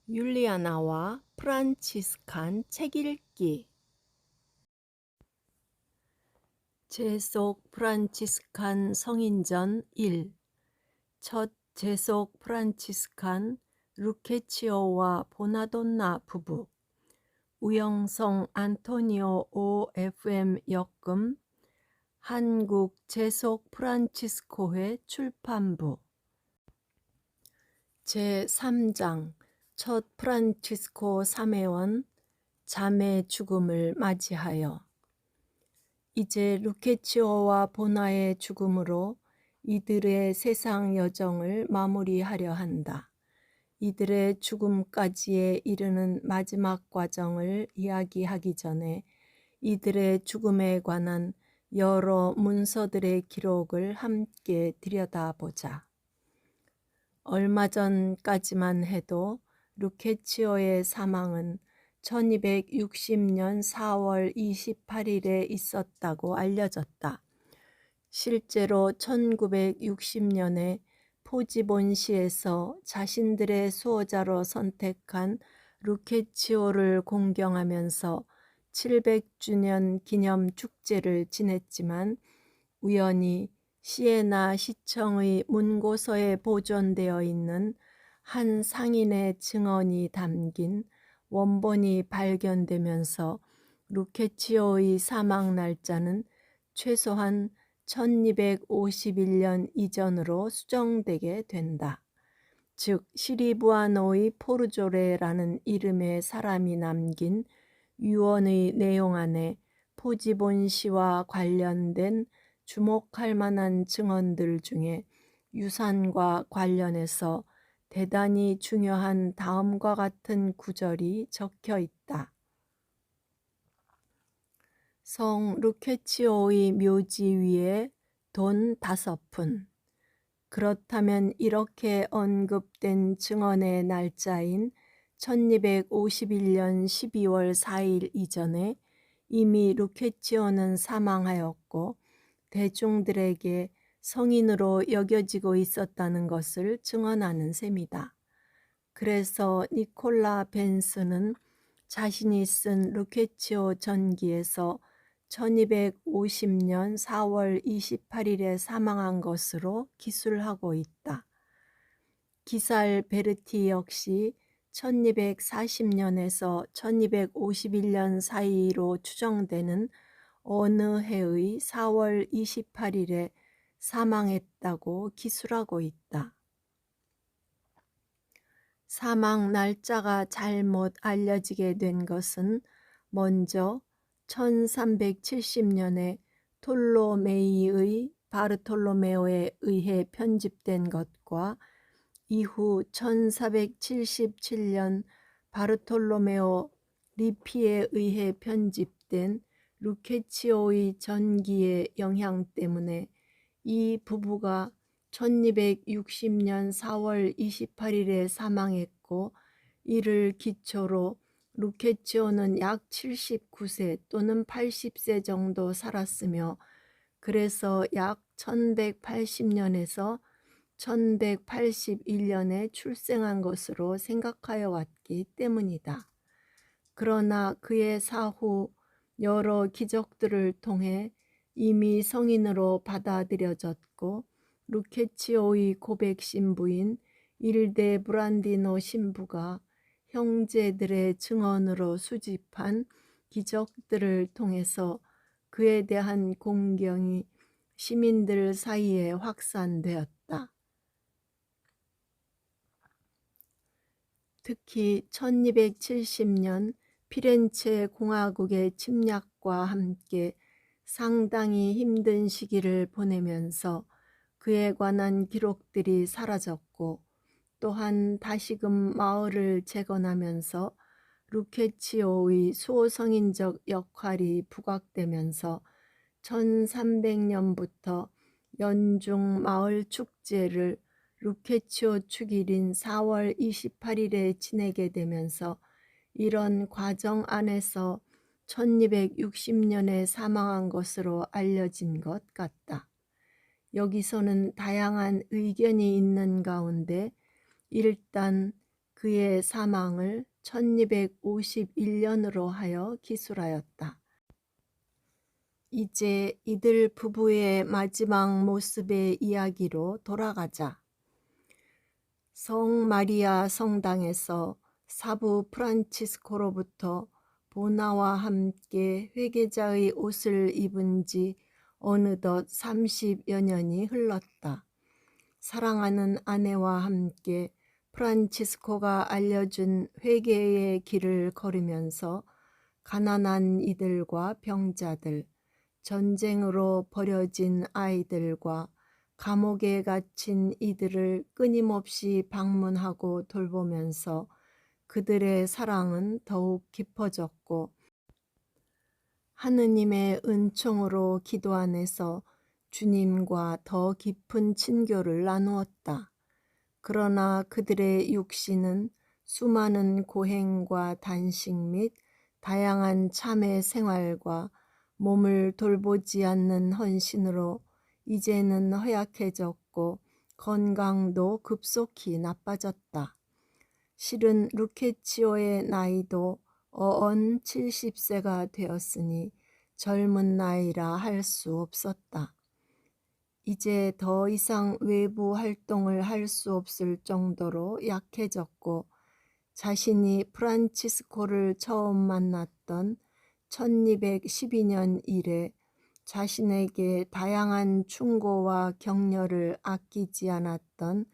율리아나와 프란치스칸 책 읽기. 제속 프란치스칸 성인전 1. 첫 제속 프란치스칸 루케치오와 보나돈나 부부. 우영성 안토니오 OFM 역금. 한국 제속 프란치스코회 출판부. 제3장 첫 프란치스코 사매원 자매 죽음을 맞이하여. 이제 루케치오와 보나의 죽음으로 이들의 세상 여정을 마무리하려 한다. 이들의 죽음까지에 이르는 마지막 과정을 이야기하기 전에 이들의 죽음에 관한 여러 문서들의 기록을 함께 들여다보자. 얼마 전까지만 해도 루케치오의 사망은 1260년 4월 28일에 있었다고 알려졌다. 실제로 1960년에 포지본시에서 자신들의 수호자로 선택한 루케치오를 공경하면서 700주년 기념 축제를 지냈지만 우연히 시에나 시청의 문고서에 보존되어 있는 한 상인의 증언이 담긴 원본이 발견되면서 루케치오의 사망 날짜는 최소한 1251년 이전으로 수정되게 된다. 즉 시리부아노의 포르조레라는 이름의 사람이 남긴 유언의 내용 안에 포지본시와 관련된 주목할 만한 증언들 중에 유산과 관련해서 대단히 중요한 다음과 같은 구절이 적혀 있다. 성 루케치오의 묘지 위에 돈 5푼. 그렇다면 이렇게 언급된 증언의 날짜인 1251년 12월 4일 이전에 이미 루케치오는 사망하였고 대중들에게 성인으로 여겨지고 있었다는 것을 증언하는 셈이다. 그래서 니콜라 벤스는 자신이 쓴 루케치오 전기에서 1250년 4월 28일에 사망한 것으로 기술하고 있다. 기살 베르티 역시 1240년에서 1251년 사이로 추정되는 어느 해의 4월 28일에 사망했다고 기술하고 있다. 사망 날짜가 잘못 알려지게 된 것은 먼저 1370년에 톨로메이의 바르톨로메오에 의해 편집된 것과 이후 1477년 바르톨로메오 리피에 의해 편집된 루케치오의 전기의 영향 때문에 이 부부가 1260년 4월 28일에 사망했고 이를 기초로 루케치오는 약 79세 또는 80세 정도 살았으며 그래서 약 1180년에서 1181년에 출생한 것으로 생각하여 왔기 때문이다. 그러나 그의 사후 여러 기적들을 통해 이미 성인으로 받아들여졌고 루케치오의 고백 신부인 일데 브란디노 신부가 형제들의 증언으로 수집한 기적들을 통해서 그에 대한 공경이 시민들 사이에 확산되었다. 특히 1270년 피렌체 공화국의 침략과 함께 상당히 힘든 시기를 보내면서 그에 관한 기록들이 사라졌고 또한 다시금 마을을 재건하면서 루케치오의 수호성인적 역할이 부각되면서 1300년부터 연중 마을 축제를 루케치오 축일인 4월 28일에 지내게 되면서 이런 과정 안에서 1260년에 사망한 것으로 알려진 것 같다. 여기서는 다양한 의견이 있는 가운데 일단 그의 사망을 1251년으로 하여 기술하였다. 이제 이들 부부의 마지막 모습의 이야기로 돌아가자. 성 마리아 성당에서 사부 프란치스코로부터 보나와 함께 회개자의 옷을 입은 지 어느덧 30여 년이 흘렀다. 사랑하는 아내와 함께 프란치스코가 알려준 회개의 길을 걸으면서 가난한 이들과 병자들, 전쟁으로 버려진 아이들과 감옥에 갇힌 이들을 끊임없이 방문하고 돌보면서 그들의 사랑은 더욱 깊어졌고 하느님의 은총으로 기도 안에서 주님과 더 깊은 친교를 나누었다. 그러나 그들의 육신은 수많은 고행과 단식 및 다양한 참회 생활과 몸을 돌보지 않는 헌신으로 이제는 허약해졌고 건강도 급속히 나빠졌다. 실은 루케치오의 나이도 어언 70세가 되었으니 젊은 나이라 할 수 없었다. 이제 더 이상 외부 활동을 할 수 없을 정도로 약해졌고 자신이 프란치스코를 처음 만났던 1212년 이래 자신에게 다양한 충고와 격려를 아끼지 않았던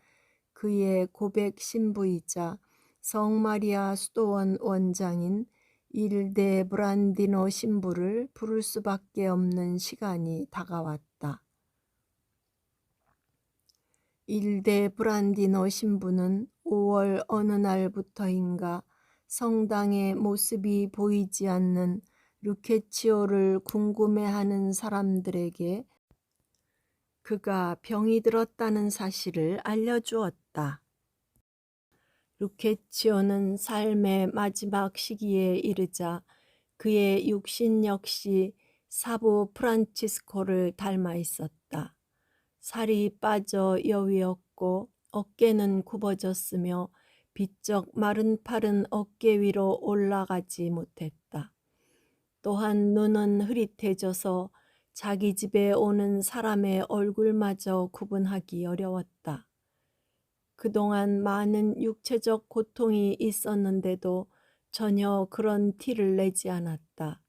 그의 고백 신부이자 성마리아 수도원 원장인 일데 브란디노 신부를 부를 수밖에 없는 시간이 다가왔다. 일데 브란디노 신부는 5월 어느 날부터인가 성당의 모습이 보이지 않는 루케치오를 궁금해하는 사람들에게 그가 병이 들었다는 사실을 알려주었다. 루케치오는 삶의 마지막 시기에 이르자 그의 육신 역시 사부 프란치스코를 닮아 있었다. 살이 빠져 여위었고 어깨는 굽어졌으며 비쩍 마른 팔은 어깨 위로 올라가지 못했다. 또한 눈은 흐릿해져서 자기 집에 오는 사람의 얼굴마저 구분하기 어려웠다. 그동안 많은 육체적 고통이 있었는데도 전혀 그런 티를 내지 않았다.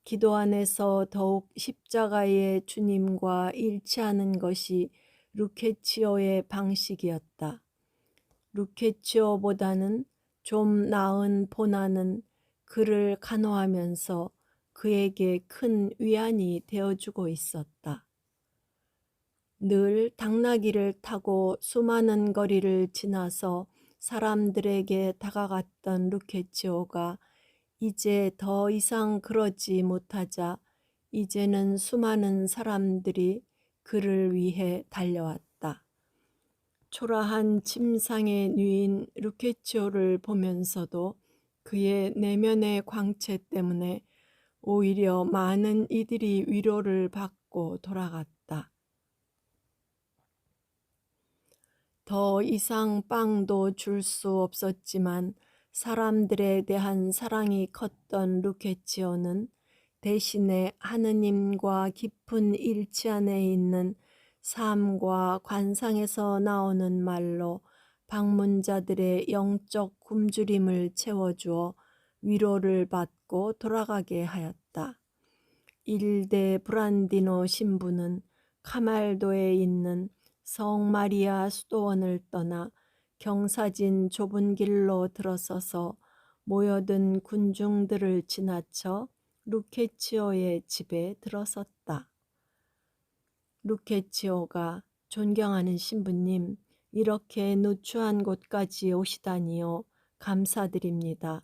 기도 안에서 더욱 십자가의 주님과 일치하는 것이 루케치오의 방식이었다. 루케치오보다는 좀 나은 보나는 그를 간호하면서 그에게 큰 위안이 되어주고 있었다. 늘 당나귀를 타고 수많은 거리를 지나서 사람들에게 다가갔던 루케치오가 이제 더 이상 그러지 못하자 이제는 수많은 사람들이 그를 위해 달려왔다. 초라한 침상의 뉘인 루케치오를 보면서도 그의 내면의 광채 때문에 오히려 많은 이들이 위로를 받고 돌아갔다. 더 이상 빵도 줄 수 없었지만 사람들에 대한 사랑이 컸던 루케치오는 대신에 하느님과 깊은 일치 안에 있는 삶과 관상에서 나오는 말로 방문자들의 영적 굶주림을 채워주어 위로를 받고 돌아가게 하였다. 일데 브란디노 신부는 카말도에 있는 성마리아 수도원을 떠나 경사진 좁은 길로 들어서서 모여든 군중들을 지나쳐 루케치오의 집에 들어섰다. 루케치오가 존경하는 신부님, 이렇게 누추한 곳까지 오시다니요. 감사드립니다.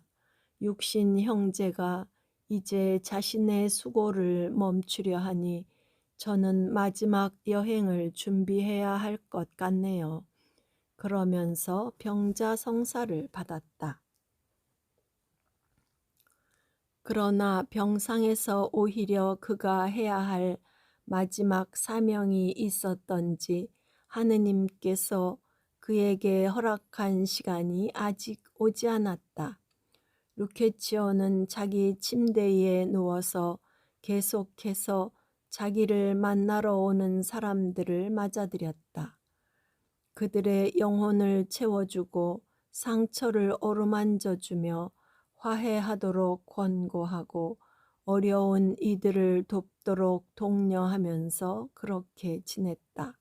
육신 형제가 이제 자신의 수고를 멈추려 하니 저는 마지막 여행을 준비해야 할 것 같네요. 그러면서 병자 성사를 받았다. 그러나 병상에서 오히려 그가 해야 할 마지막 사명이 있었던지 하느님께서 그에게 허락한 시간이 아직 오지 않았다. 루케치오는 자기 침대에 누워서 계속해서 자기를 만나러 오는 사람들을 맞아들였다. 그들의 영혼을 채워주고 상처를 어루만져주며 화해하도록 권고하고 어려운 이들을 돕도록 독려하면서 그렇게 지냈다.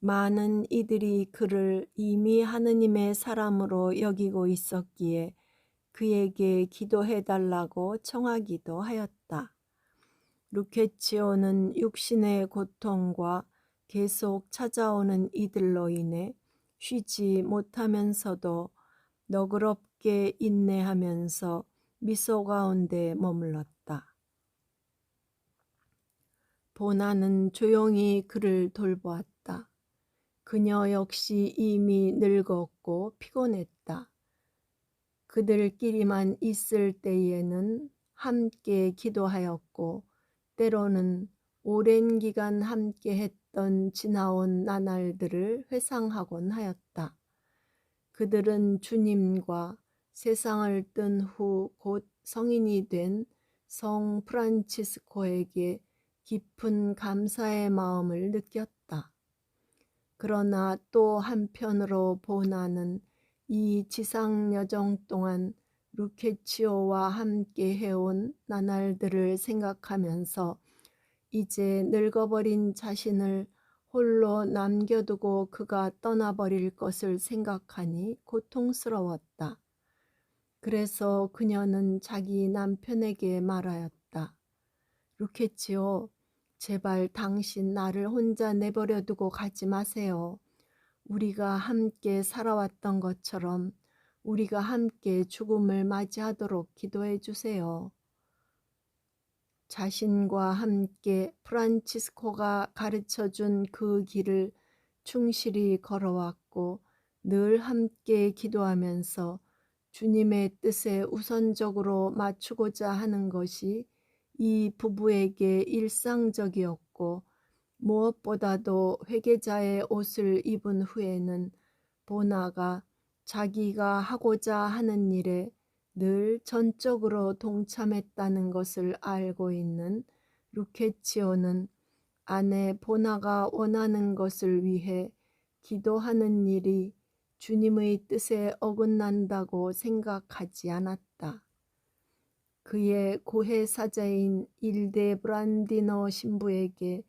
많은 이들이 그를 이미 하느님의 사람으로 여기고 있었기에 그에게 기도해달라고 청하기도 하였다. 루케치오는 육신의 고통과 계속 찾아오는 이들로 인해 쉬지 못하면서도 너그럽게 인내하면서 미소 가운데 머물렀다. 보나는 조용히 그를 돌보았다. 그녀 역시 이미 늙었고 피곤했다. 그들끼리만 있을 때에는 함께 기도하였고 때로는 오랜 기간 함께 했던 지나온 나날들을 회상하곤 하였다. 그들은 주님과 세상을 뜬 후 곧 성인이 된 성 프란치스코에게 깊은 감사의 마음을 느꼈다. 그러나 또 한편으로 보나는 이 지상 여정 동안 루케치오와 함께 해온 나날들을 생각하면서 이제 늙어버린 자신을 홀로 남겨두고 그가 떠나버릴 것을 생각하니 고통스러웠다. 그래서 그녀는 자기 남편에게 말하였다. 루케치오, 제발 당신 나를 혼자 내버려 두고 가지 마세요. 우리가 함께 살아왔던 것처럼 우리가 함께 죽음을 맞이하도록 기도해 주세요. 자신과 함께 프란치스코가 가르쳐준 그 길을 충실히 걸어왔고 늘 함께 기도하면서 주님의 뜻에 우선적으로 맞추고자 하는 것이 이 부부에게 일상적이었고 무엇보다도 회개자의 옷을 입은 후에는 보나가 자기가 하고자 하는 일에 늘 전적으로 동참했다는 것을 알고 있는 루케치오는 아내 보나가 원하는 것을 위해 기도하는 일이 주님의 뜻에 어긋난다고 생각하지 않았다. 그의 고해사자인 일데브란디노 신부에게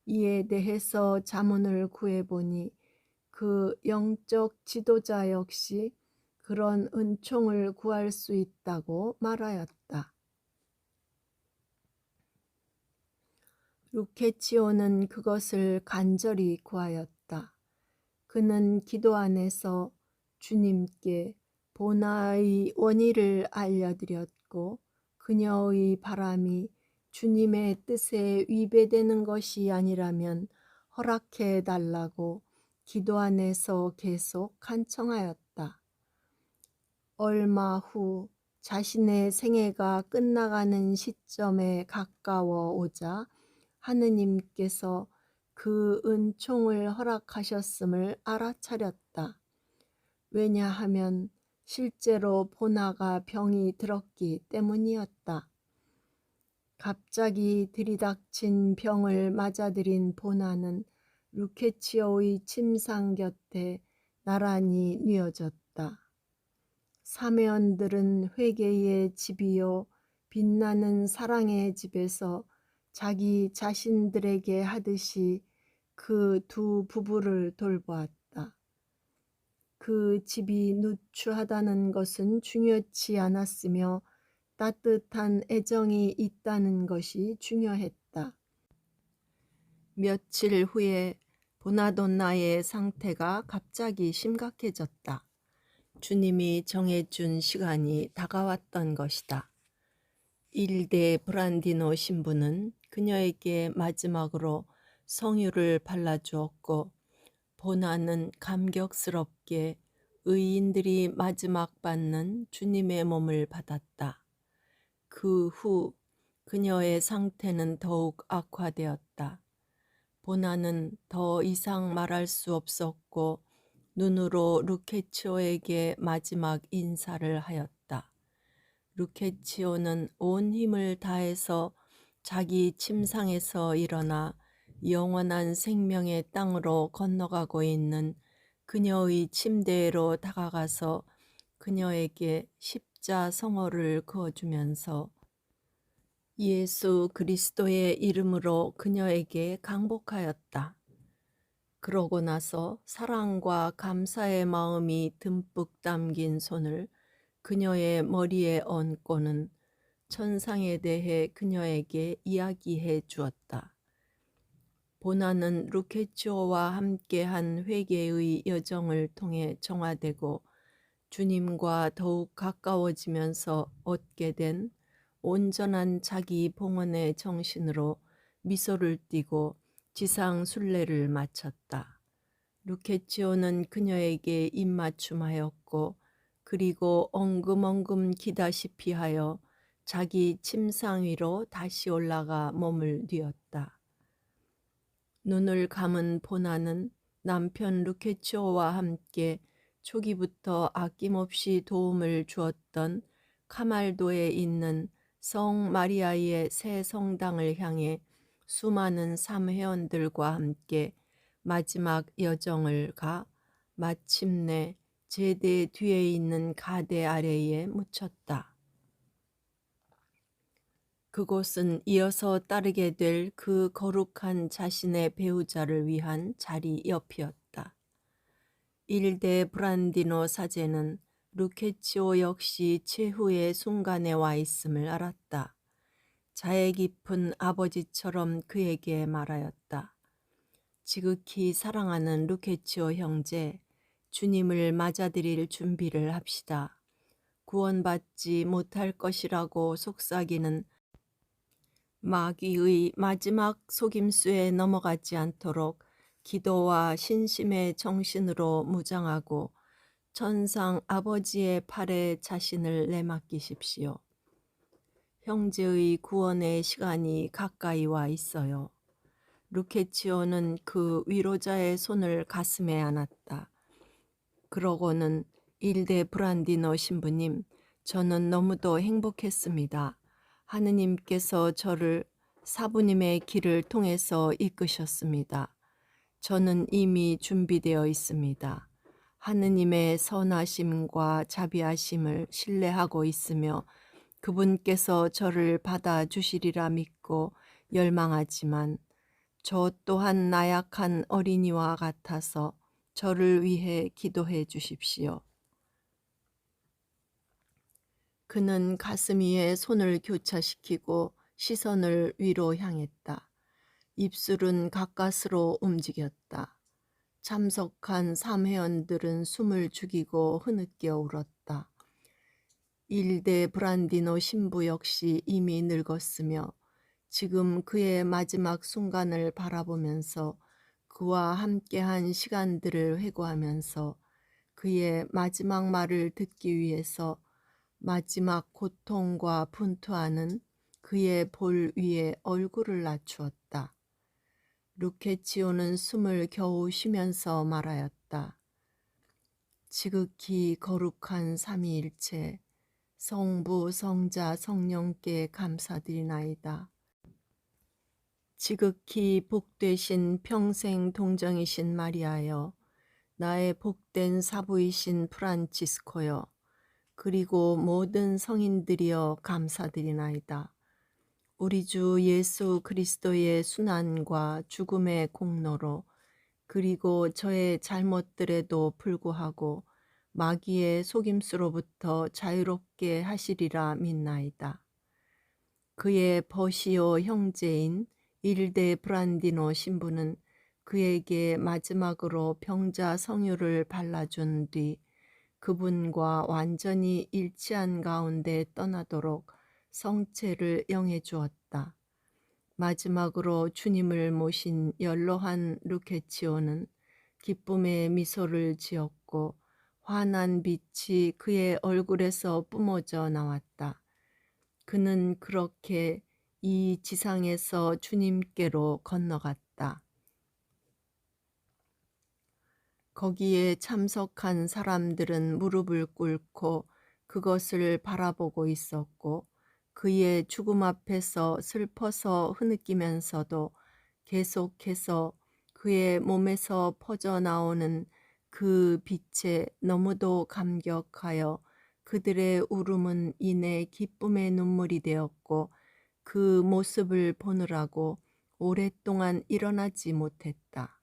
이에 대해서 자문을 구해보니 그 영적 지도자 역시 그런 은총을 구할 수 있다고 말하였다. 루케치오는 그것을 간절히 구하였다. 그는 기도 안에서 주님께 보나의 원의를 알려드렸고 그녀의 바람이 주님의 뜻에 위배되는 것이 아니라면 허락해 달라고 기도 안에서 계속 간청하였다. 얼마 후 자신의 생애가 끝나가는 시점에 가까워 오자 하느님께서 그 은총을 허락하셨음을 알아차렸다. 왜냐하면 실제로 보나가 병이 들었기 때문이었다. 갑자기 들이닥친 병을 맞아들인 보나는 루케치오의 침상 곁에 나란히 뉘어졌다. 사매원들은 회개의 집이요 빛나는 사랑의 집에서 자기 자신들에게 하듯이 그 두 부부를 돌보았다. 그 집이 누추하다는 것은 중요치 않았으며 따뜻한 애정이 있다는 것이 중요했다. 며칠 후에 보나돈나의 상태가 갑자기 심각해졌다. 주님이 정해준 시간이 다가왔던 것이다. 일데 브란디노 신부는 그녀에게 마지막으로 성유를 발라주었고 보나는 감격스럽게 의인들이 마지막 받는 주님의 몸을 받았다. 그 후 그녀의 상태는 더욱 악화되었다. 보나는 더 이상 말할 수 없었고 눈으로 루케치오에게 마지막 인사를 하였다. 루케치오는 온 힘을 다해서 자기 침상에서 일어나 영원한 생명의 땅으로 건너가고 있는 그녀의 침대로 다가가서 그녀에게 십자성어를 그어주면서 예수 그리스도의 이름으로 그녀에게 강복하였다. 그러고 나서 사랑과 감사의 마음이 듬뿍 담긴 손을 그녀의 머리에 얹고는 천상에 대해 그녀에게 이야기해 주었다. 보나는 루케치오와 함께한 회개의 여정을 통해 정화되고 주님과 더욱 가까워지면서 얻게 된 온전한 자기 봉헌의 정신으로 미소를 띠고 지상 순례를 마쳤다. 루케치오는 그녀에게 입맞춤하였고 그리고 엉금엉금 기다시피 하여 자기 침상 위로 다시 올라가 몸을 뉘었다. 눈을 감은 보나는 남편 루케치오와 함께 초기부터 아낌없이 도움을 주었던 카말도에 있는 성 마리아의 새 성당을 향해 수많은 삼회원들과 함께 마지막 여정을 가 마침내 제대 뒤에 있는 가대 아래에 묻혔다. 그곳은 이어서 따르게 될 그 거룩한 자신의 배우자를 위한 자리 옆이었다. 일대 브란디노 사제는 루케치오 역시 최후의 순간에 와 있음을 알았다. 자애 깊은 아버지처럼 그에게 말하였다. 지극히 사랑하는 루케치오 형제, 주님을 맞아들일 준비를 합시다. 구원받지 못할 것이라고 속삭이는 마귀의 마지막 속임수에 넘어가지 않도록 기도와 신심의 정신으로 무장하고 천상 아버지의 팔에 자신을 내맡기십시오. 형제의 구원의 시간이 가까이 와 있어요. 루케치오는 그 위로자의 손을 가슴에 안았다. 그러고는 일대 브란디노 신부님, 저는 너무도 행복했습니다. 하느님께서 저를 사부님의 길을 통해서 이끄셨습니다. 저는 이미 준비되어 있습니다. 하느님의 선하심과 자비하심을 신뢰하고 있으며 그분께서 저를 받아주시리라 믿고 열망하지만 저 또한 나약한 어린이와 같아서 저를 위해 기도해 주십시오. 그는 가슴 위에 손을 교차시키고 시선을 위로 향했다. 입술은 가까스로 움직였다. 참석한 삼회원들은 숨을 죽이고 흐느껴 울었다. 일대 브란디노 신부 역시 이미 늙었으며 지금 그의 마지막 순간을 바라보면서 그와 함께한 시간들을 회고하면서 그의 마지막 말을 듣기 위해서 마지막 고통과 분투하는 그의 볼 위에 얼굴을 낮추었다. 루케치오는 숨을 겨우 쉬면서 말하였다. 지극히 거룩한 삼위일체 성부, 성자, 성령께 감사드리나이다. 지극히 복되신 평생 동정이신 마리아여, 나의 복된 사부이신 프란치스코여, 그리고 모든 성인들이여 감사드리나이다. 우리 주 예수 그리스도의 순환과 죽음의 공로로 그리고 저의 잘못들에도 불구하고 마귀의 속임수로부터 자유롭게 하시리라 믿나이다. 그의 버시오 형제인 일대 브란디노 신부는 그에게 마지막으로 병자 성유를 발라준 뒤 그분과 완전히 일치한 가운데 떠나도록 성체를 영해 주었다. 마지막으로 주님을 모신 연로한 루케치오는 기쁨의 미소를 지었고 환한 빛이 그의 얼굴에서 뿜어져 나왔다. 그는 그렇게 이 지상에서 주님께로 건너갔다. 거기에 참석한 사람들은 무릎을 꿇고 그것을 바라보고 있었고 그의 죽음 앞에서 슬퍼서 흐느끼면서도 계속해서 그의 몸에서 퍼져나오는 그 빛에 너무도 감격하여 그들의 울음은 이내 기쁨의 눈물이 되었고 그 모습을 보느라고 오랫동안 일어나지 못했다.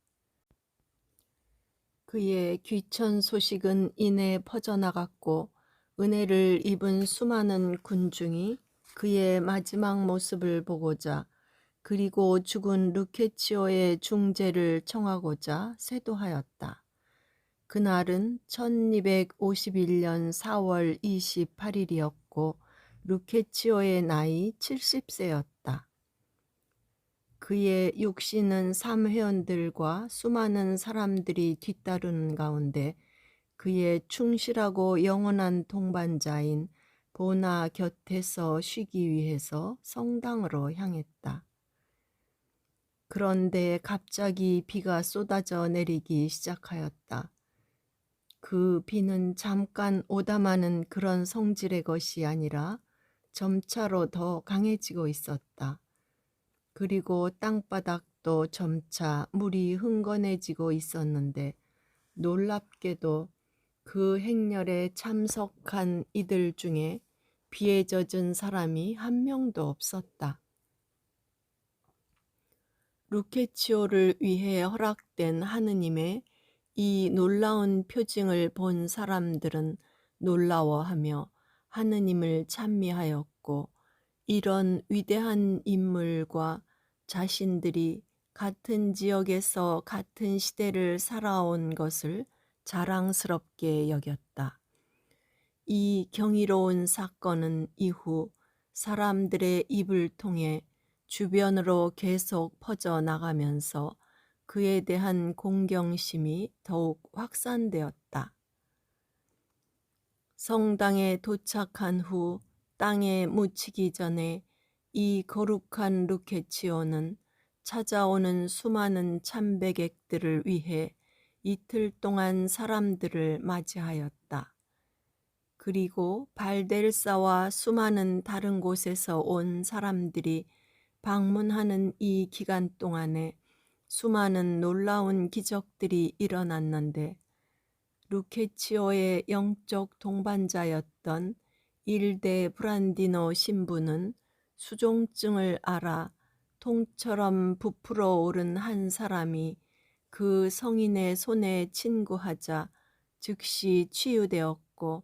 그의 귀천 소식은 이내 퍼져나갔고 은혜를 입은 수많은 군중이 그의 마지막 모습을 보고자 그리고 죽은 루케치오의 중재를 청하고자 세도하였다. 그날은 1251년 4월 28일이었고 루케치오의 나이 70세였다. 그의 육신은 삼회원들과 수많은 사람들이 뒤따르는 가운데 그의 충실하고 영원한 동반자인 보나 곁에서 쉬기 위해서 성당으로 향했다. 그런데 갑자기 비가 쏟아져 내리기 시작하였다. 그 비는 잠깐 오다마는 그런 성질의 것이 아니라 점차로 더 강해지고 있었다. 그리고 땅바닥도 점차 물이 흥건해지고 있었는데 놀랍게도 그 행렬에 참석한 이들 중에 비에 젖은 사람이 한 명도 없었다. 루케치오를 위해 허락된 하느님의 이 놀라운 표징을 본 사람들은 놀라워하며 하느님을 찬미하였고 이런 위대한 인물과 자신들이 같은 지역에서 같은 시대를 살아온 것을 자랑스럽게 여겼다. 이 경이로운 사건은 이후 사람들의 입을 통해 주변으로 계속 퍼져나가면서 그에 대한 공경심이 더욱 확산되었다. 성당에 도착한 후 땅에 묻히기 전에 이 거룩한 루케치오는 찾아오는 수많은 참배객들을 위해 이틀 동안 사람들을 맞이하였다. 그리고 발델사와 수많은 다른 곳에서 온 사람들이 방문하는 이 기간 동안에 수많은 놀라운 기적들이 일어났는데 루케치오의 영적 동반자였던 일대 브란디노 신부는 수종증을 앓아 통처럼 부풀어 오른 한 사람이 그 성인의 손에 친구하자 즉시 치유되었고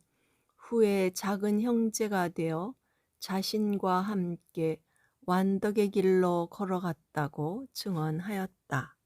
후에 작은 형제가 되어 자신과 함께 완덕의 길로 걸어갔다고 증언하였다.